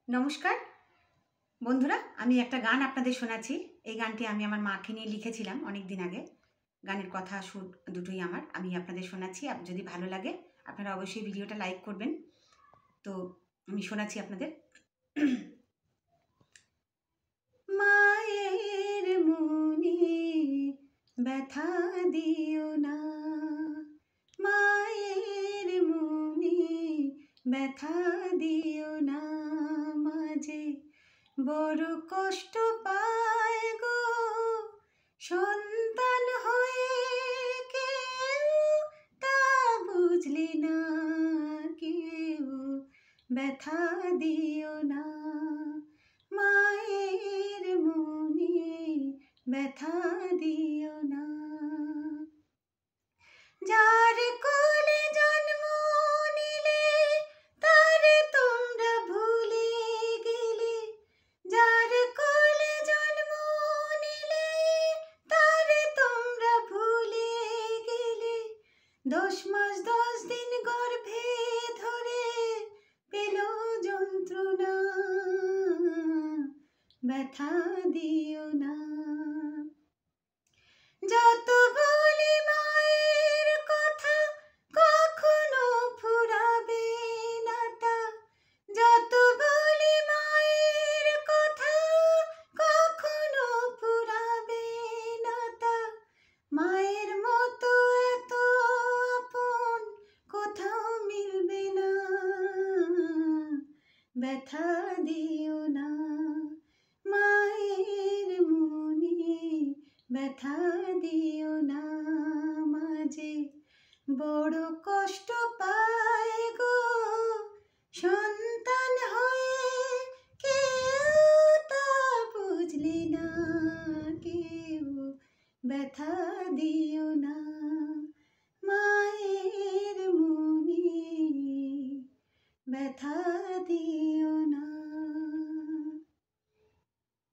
নমস্কার বন্ধুরা, আমি একটা গান আপনাদের শোনাচ্ছি। এই গানটি আমি আমার মাকে নিয়ে লিখেছিলাম অনেক দিন আগে। গানের কথা সুর দুটোই আমার। আমি আপনাদের শোনাচ্ছি। যদি ভালো লাগে আপনারা অবশ্যই ভিডিওটা লাইক করবেন। তো আমি শোনাচ্ছি আপনাদের। মায়ের মনে ব্যথা দিও না, মায়ের মনে ব্যথা দিও না, মাঝে বড় কষ্ট পায় গো সন্তান হয়ে, কেউ তা বুঝলি না, কেউ ব্যথা দিও না, মায়ের মনে ব্যথা দিও না। যার কোলে জন্ম নিলে তারে তোমরা ভুলে গেলে, যার কোলে জন্ম নিলে তারে তোমরা ভুলে গেলে, 10 মাস 10 দিন গর্ভে ধরে পেল যন্ত্রণা, ব্যথা দিও না। যত বলি মায়ের কথা কখনো ফুরাবে না তা, যত বলি মায়ের কথা কখনো ফুরাবে না তা, মায়ের মতো এত আপন কোথাও মিলবে না, ব্যথা দিও না, মায়ের মনে ব্যথা দিও না, মাঝে বড় কষ্ট পায় গো সন্তান হয়ে, কেউ তা বুঝলি না, কেউ ব্যথা দিও না, মায়ের মনে ব্যথা দিও